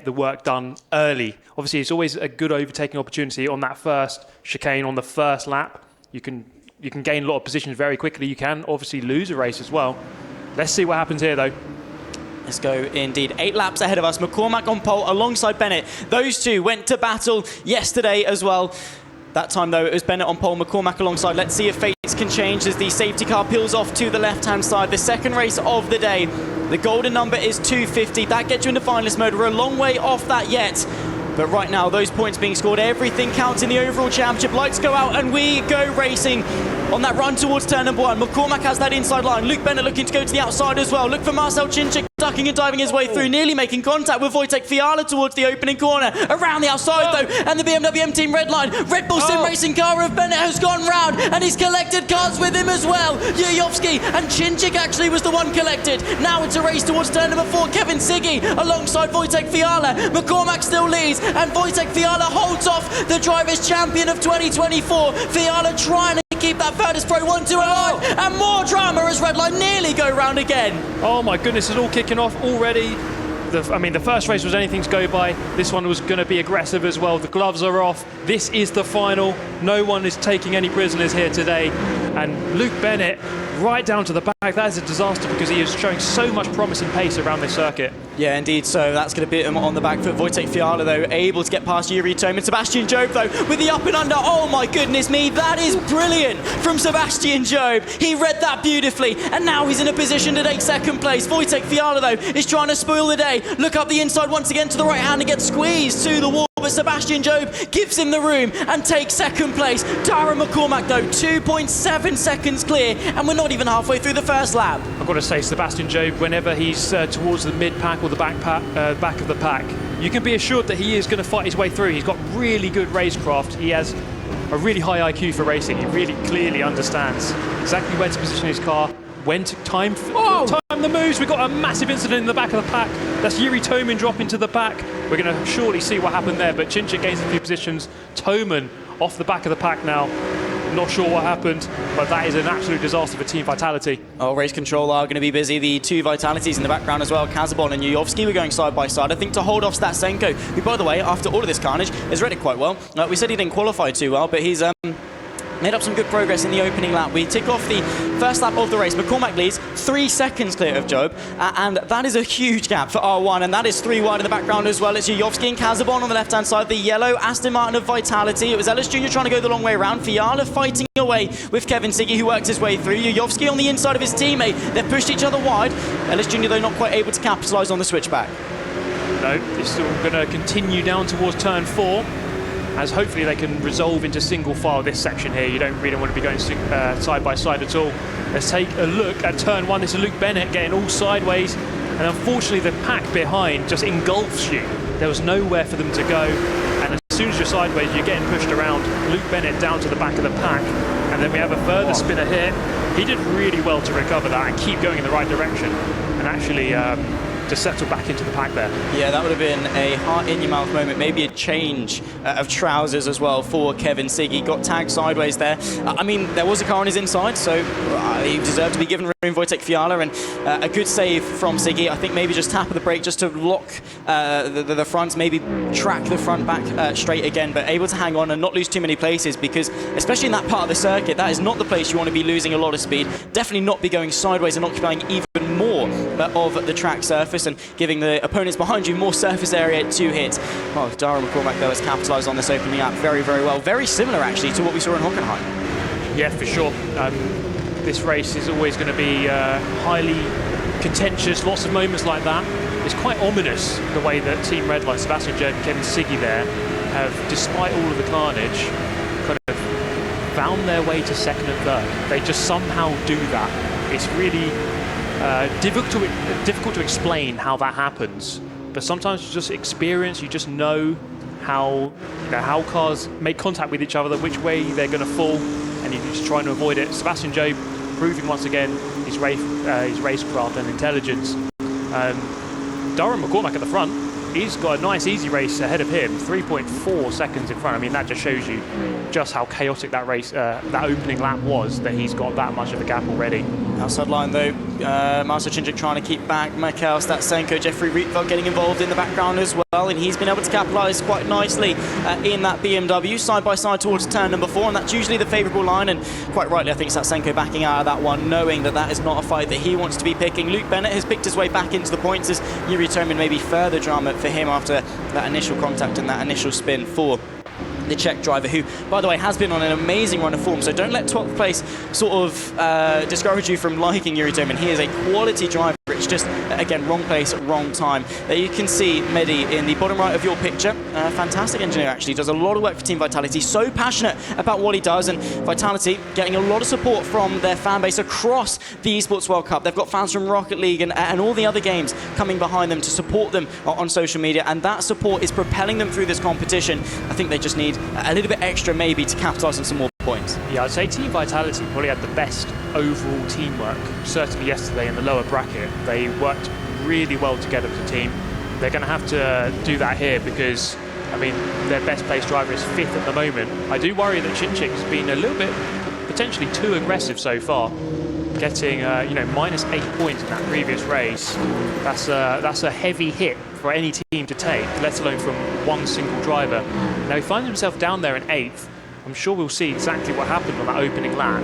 get the work done early. Obviously, it's always a good overtaking opportunity on that first chicane on the first lap. You can gain a lot of positions very quickly. You can obviously lose a race as well. Let's see what happens here, though. Let's go indeed. 8 laps ahead of us. McCormack on pole alongside Bennett. Those two went to battle yesterday as well. That time, though, it was Bennett on pole, McCormack alongside. Let's see if fates can change as the safety car peels off to the left-hand side. The second race of the day. The golden number is 250. That gets you into finalist mode. We're a long way off that yet. But right now, those points being scored, everything counts in the overall championship. Lights go out and we go racing on that run towards turn number 1. McCormack has that inside line. Luke Bennett looking to go to the outside as well. Look for Marcel Cinczyk ducking and diving his way through, nearly making contact with Wojtek Fiala towards the opening corner. Around the outside though, and the BMW M Team red line. Red Bull Sim Racing car of Bennett has gone round, and he's collected cars with him as well. Yuyovski and Cinczyk actually was the one collected. Now it's a race towards turn number 4. Kevin Siggy alongside Wojtek Fiala. McCormack still leads, and Wojtek Fiala holds off the Drivers' Champion of 2024. Fiala trying to keep that Virtus.pro 1-2 alive, and more drama as Redline nearly go round again. Oh my goodness, it's all kicking off already. The first race was anything to go by. This one was going to be aggressive as well. The gloves are off. This is the final. No one is taking any prisoners here today. And Luke Bennett, right down to the back. That is a disaster because he is showing so much promise and pace around this circuit. Yeah, indeed. So that's going to beat him on the back foot. Wojtek Fiala, though, able to get past Yuri Toman. Sebastian Job, though, with the up and under. Oh, my goodness me. That is brilliant from Sebastian Job. He read that beautifully. And now he's in a position to take second place. Wojtek Fiala, though, is trying to spoil the day. Look up the inside once again to the right hand and gets squeezed to the wall. But Sebastian Job gives him the room and takes second place. Darren McCormack, though, 2.7 seconds clear. And we're not even halfway through the first lap. I've got to say, Sebastian Job, whenever he's towards the mid-pack or the back of the pack, you can be assured that he is going to fight his way through. He's got really good racecraft. He has a really high IQ for racing. He really clearly understands exactly when to position his car, when to time the moves. We've got a massive incident in the back of the pack. That's Yuri Toman dropping to the back. We're going to surely see what happened there, but Cinczyk gains a few positions. Toman off the back of the pack now. Not sure what happened, but that is an absolute disaster for Team Vitality. Oh, race control are going to be busy. The two Vitalities in the background as well. Kazabon and Yuyovski were going side by side, I think, to hold off Statsenko, who, by the way, after all of this carnage, has read it quite well. We said he didn't qualify too well, but he's made up some good progress in the opening lap. We tick off the first lap of the race. McCormack leads 3 seconds clear of Job, and that is a huge gap for R1, and that is 3 wide in the background as well. It's Yuyovski and Kazabon on the left-hand side, the yellow Aston Martin of Vitality. It was Ellis Jr. trying to go the long way around. Fiala fighting away with Kevin Siggy, who works his way through. Yuyovski on the inside of his teammate. They've pushed each other wide. Ellis Jr., though, not quite able to capitalise on the switchback. No, it's still going to continue down towards turn 4. As hopefully they can resolve into single file this section here. You don't really want to be going side by side at all. Let's take a look at turn 1. This is Luke Bennett getting all sideways, and unfortunately the pack behind just engulfs you. There was nowhere for them to go, and as soon as you're sideways, you're getting pushed around. Luke Bennett down to the back of the pack, and then we have a further spinner here. He did really well to recover that and keep going in the right direction, and actually to settle back into the pack there. Yeah, that would have been a heart-in-your-mouth moment, maybe a change of trousers as well for Kevin Siggy. Got tagged sideways there. I mean, there was a car on his inside, so he deserved to be given room. Wojtek Fiala, and a good save from Siggy. I think maybe just tap of the brake just to lock the front, maybe track the front back straight again, but able to hang on and not lose too many places, because especially in that part of the circuit, that is not the place you want to be losing a lot of speed. Definitely not be going sideways and occupying even more of the track surface and giving the opponents behind you more surface area to hit. Well, Darren McCormack, though, has capitalised on this opening up very, very well. Very similar, actually, to what we saw in Hockenheim. Yeah, for sure. This race is always going to be highly contentious. Lots of moments like that. It's quite ominous the way that Team Redline, Sebastian Job and Kevin Siggy there, have, despite all of the carnage, kind of found their way to second and third. They just somehow do that. It's really difficult to explain how that happens, but sometimes you just experience, you just know how cars make contact with each other, which way they're going to fall, and you're just trying to avoid it. Sebastian Job proving once again his racecraft and intelligence. Darren McCormack at the front, he's got a nice easy race ahead of him, 3.4 seconds in front. I mean, that just shows you just how chaotic that race, that opening lap was, that he's got that much of a gap already. Outside line, though, Marcel Cinczyk trying to keep back. Michael Statsenko, Jeffrey Rietveld getting involved in the background as well. well, and he's been able to capitalise quite nicely in that BMW, side by side towards turn number 4, and that's usually the favourable line, and quite rightly I think Satsenko backing out of that one, knowing that that is not a fight that he wants to be picking. Luke Bennett has picked his way back into the points as Yuri Tomin maybe further drama for him after that initial contact and that initial spin for the Czech driver, who, by the way, has been on an amazing run of form. So don't let 12th place sort of discourage you from liking Yuri Tomin. He is a quality driver. It's just, again, wrong place, wrong time. There you can see Mehdi in the bottom right of your picture. Fantastic engineer, actually. Does a lot of work for Team Vitality. So passionate about what he does. And Vitality getting a lot of support from their fan base across the Esports World Cup. They've got fans from Rocket League and all the other games coming behind them to support them on social media. And that support is propelling them through this competition. I think they just need a little bit extra, maybe, to capitalise on some more points. Yeah, I'd say Team Vitality probably had the best overall teamwork, certainly yesterday in the lower bracket. They worked really well together as a team. They're going to have to do that here because, I mean, their best placed driver is 5th at the moment. I do worry that Chinchik's been a little bit potentially too aggressive so far, getting you know, -8 points in that previous race. That's a heavy hit for any team to take, let alone from one single driver. Now he finds himself down there in 8th. I'm sure we'll see exactly what happened on that opening lap.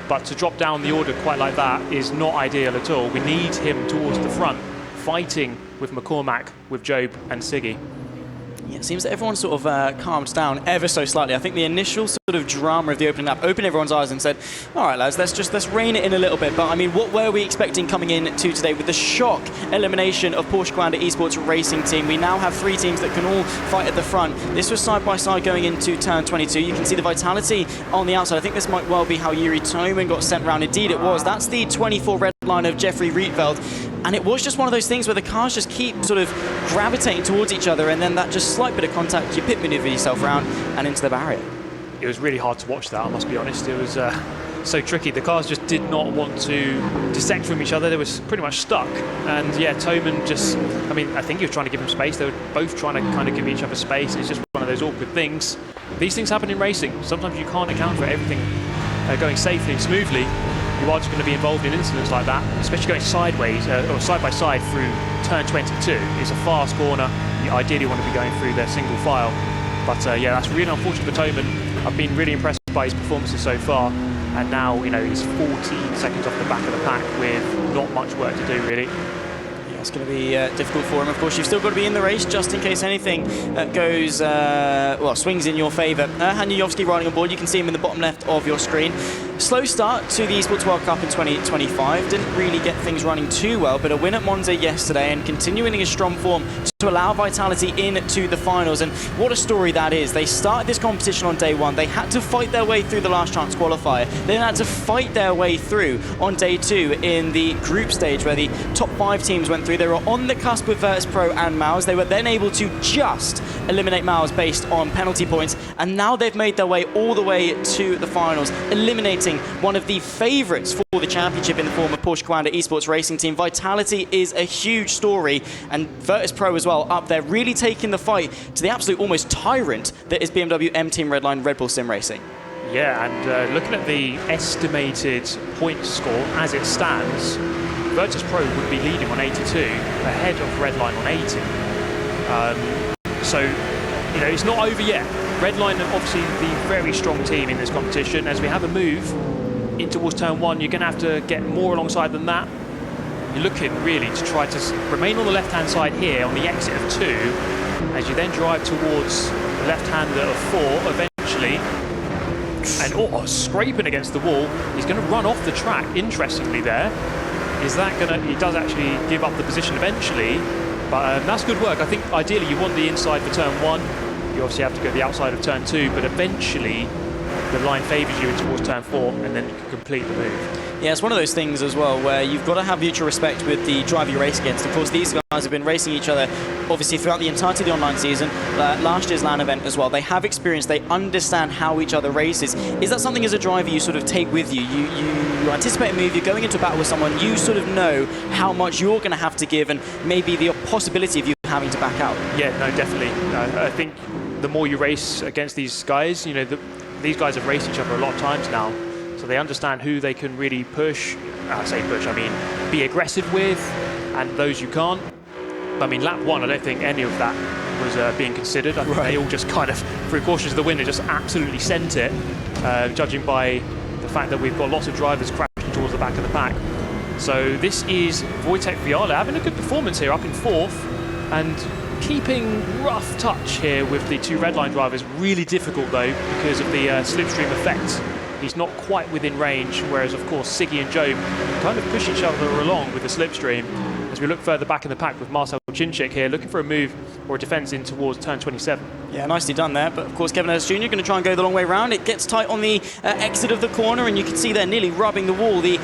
But to drop down the order quite like that is not ideal at all. We need him towards the front, fighting with McCormack, with Job and Siggy. Yeah, it seems that everyone sort of calmed down ever so slightly. I think the initial sort of drama of the opening lap opened everyone's eyes and said, all right, lads, let's rein it in a little bit. But I mean, what were we expecting coming in to today with the shock elimination of Porsche Commander Esports Racing Team? We now have 3 teams that can all fight at the front. This was side by side going into turn 22. You can see the Vitality on the outside. I think this might well be how Yuri Tomin got sent round. Indeed it was. That's the 24 red line of Jeffrey Rietveld. And it was just one of those things where the cars just keep sort of gravitating towards each other, and then that just slight bit of contact, you pit maneuver yourself around and into the barrier. It was really hard to watch that, I must be honest. It was so tricky. The cars just did not want to dissect from each other. They were pretty much stuck. And yeah, Tomin just, I mean, I think he was trying to give him space. They were both trying to kind of give each other space. It's just one of those awkward things. These things happen in racing. Sometimes you can't account for everything going safely and smoothly. You are just going to be involved in incidents like that, especially going sideways or side by side through turn 22. It's a fast corner. You ideally want to be going through their single file. But yeah, that's really unfortunate for Tomin. I've been really impressed by his performances so far. And now, you know, he's 14 seconds off the back of the pack with not much work to do, really. It's going to be difficult for him. Of course, you've still got to be in the race just in case anything goes, well, swings in your favour. Hanyovsky riding on board. You can see him in the bottom left of your screen. Slow start to the Esports World Cup in 2025. Didn't really get things running too well, but a win at Monza yesterday and continuing in a strong form to allow Vitality into the finals. And what a story that is. They started this competition on day 1. They had to fight their way through the last chance qualifier. Then had to fight their way through on day 2 in the group stage where the top 5 teams went through. They were on the cusp with Virtus.pro and Maus. They were then able to just eliminate Maus based on penalty points. And now they've made their way all the way to the finals, eliminating one of the favourites for the championship in the form of Porsche Commander Esports Racing Team. Vitality is a huge story, and Virtus.pro as well up there, really taking the fight to the absolute almost tyrant that is BMW M Team Redline Red Bull Sim Racing. Yeah, and looking at the estimated point score as it stands, Virtus.pro would be leading on 82, ahead of Redline on 80. So, you know, it's not over yet. Redline are obviously the very strong team in this competition. As we have a move in towards turn 1, you're going to have to get more alongside than that. You're looking really to try to remain on the left-hand side here on the exit of 2, as you then drive towards the left-hander of 4 eventually. And scraping against the wall, he's going to run off the track. Interestingly there, is that going to, he does actually give up the position eventually, but that's good work. I think ideally you want the inside for turn 1. You obviously have to go the outside of turn 2, but eventually the line favours you towards turn 4, and then you can complete the move. Yeah, it's one of those things as well where you've got to have mutual respect with the driver you race against. Of course, these guys have been racing each other obviously throughout the entirety of the online season, last year's LAN event as well. They have experience, they understand how each other races. Is that something as a driver you sort of take with you? You anticipate a move, you're going into a battle with someone, you sort of know how much you're going to have to give and maybe the possibility of you having to back out. Yeah, no, definitely. I think the more you race against these guys, you know, these guys have raced each other a lot of times now, so they understand who they can really push. I say push, I mean be aggressive with, and those you can't. I mean, lap 1, I don't think any of that was being considered. I think they all just kind of, through caution to the wind, just absolutely sent it, judging by the fact that we've got lots of drivers crashing towards the back of the pack. So this is Wojtek Fiala having a good performance here, up in 4th, and keeping rough touch here with the 2 red line drivers. Really difficult though, because of the slipstream effect. He's not quite within range, whereas of course Siggy and Job kind of push each other along with the slipstream. As we look further back in the pack with Marcel Cinczyk here, looking for a move or a defence in towards turn 27. Yeah, nicely done there. But of course, Kevin Ellis Jr. going to try and go the long way round. It gets tight on the exit of the corner, and you can see there nearly rubbing the wall. The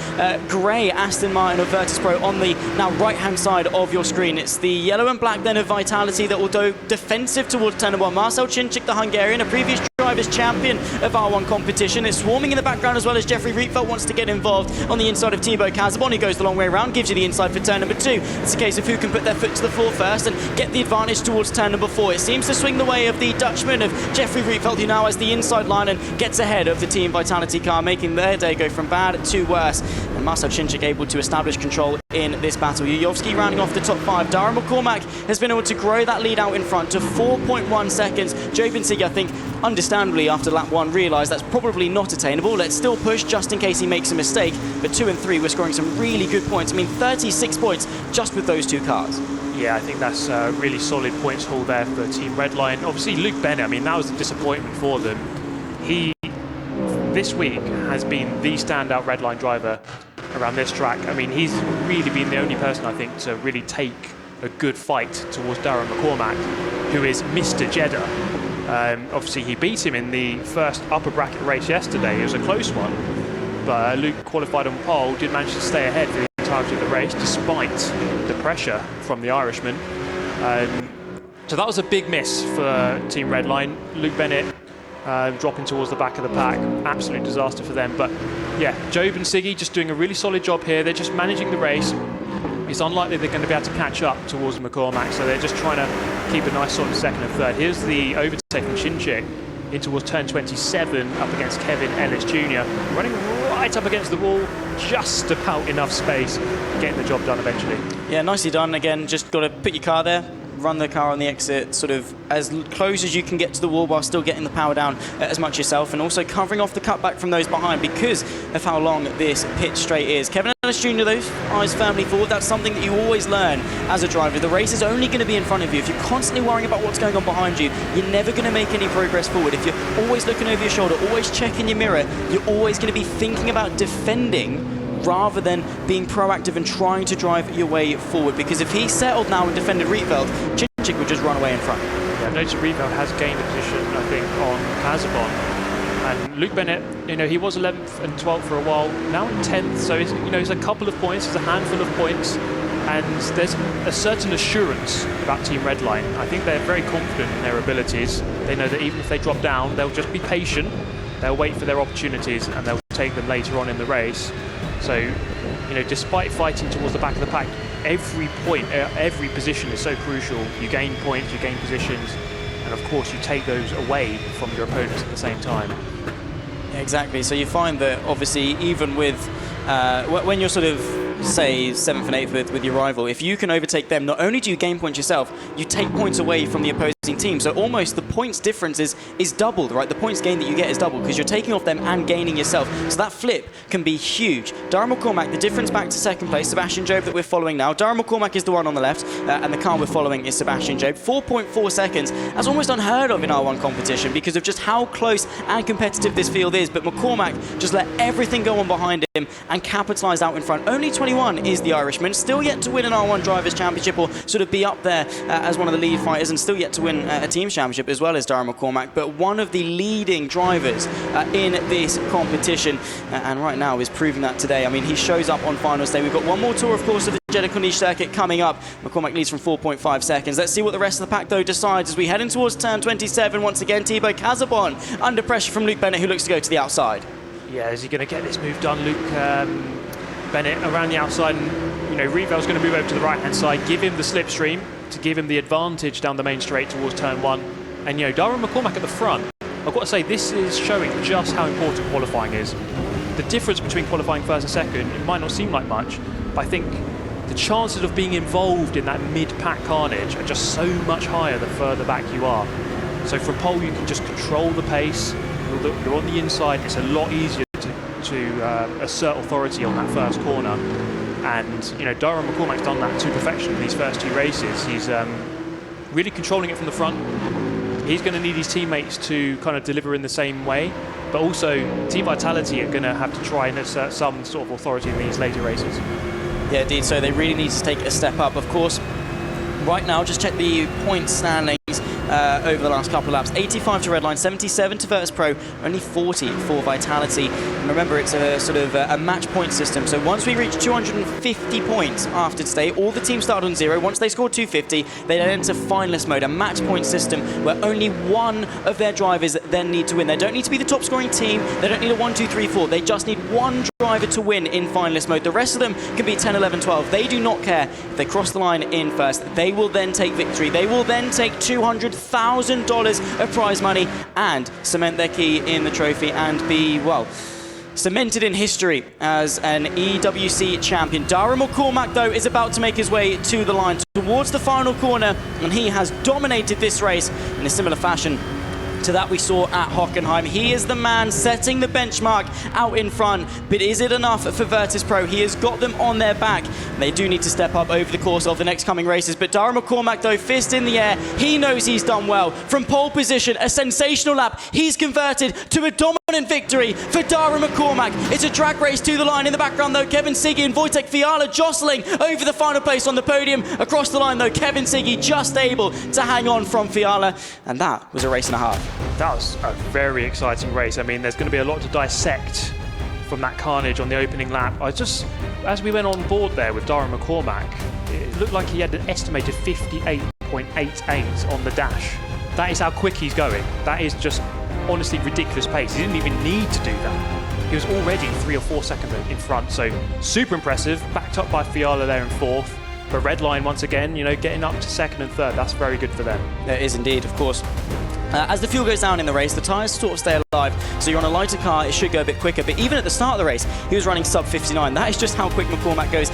grey Aston Martin of Virtus.pro on the now right-hand side of your screen. It's the yellow and black then of Vitality that will go defensive towards turn 1. Marcel Cinczyk, the Hungarian, a previous drivers champion of R1 competition, is swarming in the background as well as Jeffrey Rietveld wants to get involved on the inside of Thibaut Casabon, who goes the long way around, gives you the inside for turn number 2. It's a case of who can put their foot to the floor first and get the advantage towards turn number 4. It seems to swing the way of the Dutchman of Jeffrey Rietveld, who now has the inside line and gets ahead of the Team Vitality car, making their day go from bad to worse. And Marcel Cinczyk able to establish control in this battle. Yujovski rounding off the top 5. Darren McCormack has been able to grow that lead out in front to 4.1 seconds. Jobin Siggy, I think, understandably after lap 1 realised that's probably not attainable. Let's still push just in case he makes a mistake. But 2 and 3, we're scoring some really good points. I mean, 36 points just with those 2 cars. Yeah, I think that's a really solid points haul there for Team Redline. Obviously, Luke Bennett, I mean, that was a disappointment for them. He, this week, has been the standout Redline driver around this track. I mean, he's really been the only person, I think, to really take a good fight towards Darren McCormack, who is Mr. Jeddah. Obviously, he beat him in the first upper bracket race yesterday. It was a close one, but Luke qualified on pole, did manage to stay ahead for the entirety of the race, despite the pressure from the Irishman. So that was a big miss for Team Redline. Luke Bennett dropping towards the back of the pack. Absolute disaster for them. But yeah, Job and Siggy just doing a really solid job here. They're just managing the race. It's unlikely they're going to be able to catch up towards McCormack, so they're just trying to keep a nice sort of 2nd and 3rd. Here's the overtake from Cinczyk in towards turn 27 up against Kevin Ellis Jr. Running right up against the wall, just about enough space, getting the job done eventually. Yeah, nicely done. Again, just got to put your car there, run the car on the exit sort of as close as you can get to the wall while still getting the power down as much yourself, and also covering off the cutback from those behind because of how long this pit straight is. Kevin Ellis Jr. though, eyes firmly forward. That's something that you always learn as a driver. The race is only going to be in front of you. If you're constantly worrying about what's going on behind you, you're never going to make any progress forward. If you're always looking over your shoulder, always checking your mirror, you're always going to be thinking about defending rather than being proactive and trying to drive your way forward. Because if he settled now and defended Rietveld, Cinczyk would just run away in front. Yeah, I've noticed Rietveld has gained a position, I think, on Casabon. And Luke Bennett, you know, he was 11th and 12th for a while, now in 10th, so it's, you know, it's a couple of points, it's a handful of points, and there's a certain assurance about Team Redline. I think they're very confident in their abilities. They know that even if they drop down, they'll just be patient, they'll wait for their opportunities, and they'll take them later on in the race. So, you know, despite fighting towards the back of the pack, every point, every position is so crucial. You gain points, you gain positions, and of course you take those away from your opponents at the same time. Exactly. So you find that obviously even with when you're sort of say 7th and 8th with your rival, if you can overtake them, not only do you gain points yourself, you take points away from the opposing team. So almost the points difference is doubled, right? The points gain that you get is doubled because you're taking off them and gaining yourself. So that flip can be huge. Darren McCormack, the difference back to 2nd place, Sebastian Job that we're following now. Darren McCormack is the one on the left, and the car we're following is Sebastian Job. 4.4 seconds. That's almost unheard of in R1 competition because of just how close and competitive this field is. But McCormack just let everything go on behind him and capitalised out in front. Only 21 is the Irishman, still yet to win an R1 Drivers' Championship or sort of be up there as one of the lead fighters, and still yet to win a Teams Championship as well as Darren McCormack, but one of the leading drivers in this competition, and right now is proving that today. I mean, he shows up on finals day. We've got one more tour, of course, of the Jeddah Corniche circuit coming up. McCormack leads from 4.5 seconds. Let's see what the rest of the pack, though, decides as we head in towards turn 27. Once again, Thibaut Casabon under pressure from Luke Bennett, who looks to go to the outside. Yeah, is he going to get this move done, Luke Bennett around the outside? And, you know, Rieveld's going to move over to the right-hand side, give him the slipstream to give him the advantage down the main straight towards turn 1. And, you know, Darren McCormack at the front, I've got to say, this is showing just how important qualifying is. The difference between qualifying 1st and 2nd, it might not seem like much, but I think the chances of being involved in that mid-pack carnage are just so much higher the further back you are. So from pole, you can just control the pace. You're on the inside. It's a lot easier to assert authority on that first corner. And Darren McCormack's done that to perfection in these first 2 races. He's really controlling it from the front. He's going to need his teammates to kind of deliver in the same way, but also Team Vitality are going to have to try and assert some sort of authority in these later races. Yeah, indeed. So they really need to take a step up. Of course, right now, just check the point standings over the last couple of laps. 85 to Redline, 77 to Virtus.pro, only 40 for Vitality. And remember, it's a sort of a match point system. So once we reach 250 points after today, all the teams start on 0. Once they score 250, they then enter finalist mode, a match point system where only one of their drivers then need to win. They don't need to be the top scoring team. They don't need a 1, 2, 3, 4. They just need one driver to win in finalist mode. The rest of them can be 10, 11, 12. They do not care if they cross the line in first. They will then take victory. They will then take $200,000 of prize money and cement their key in the trophy and be, well, cemented in history as an EWC champion. Darren McCormack, though, is about to make his way to the line towards the final corner, and he has dominated this race in a similar fashion to that we saw at Hockenheim. He is the man setting the benchmark out in front, but is it enough for Virtus.pro? He has got them on their back. They do need to step up over the course of the next coming races, but Darren McCormack, though, fist in the air, he knows he's done well. From pole position, a sensational lap, he's converted to a dominant victory for Darren McCormack. It's a drag race to the line. In the background, though, Kevin Siggy and Wojtek Fiala jostling over the final place on the podium. Across the line, though, Kevin Siggy just able to hang on from Fiala, and that was a race and a half. That was a very exciting race. I mean, there's going to be a lot to dissect from that carnage on the opening lap. As we went on board there with Darren McCormack, it looked like he had an estimated 58.88 on the dash. That is how quick he's going. That is just honestly ridiculous pace. He didn't even need to do that. He was already 3 or 4 seconds in front, so super impressive. Backed up by Fiala there in 4th. But Redline, once again, getting up to 2nd and 3rd, that's very good for them. It is indeed, of course. As the fuel goes down in the race, the tyres sort of stay alive, so you're on a lighter car, it should go a bit quicker. But even at the start of the race, he was running sub 59. That is just how quick McCormack goes.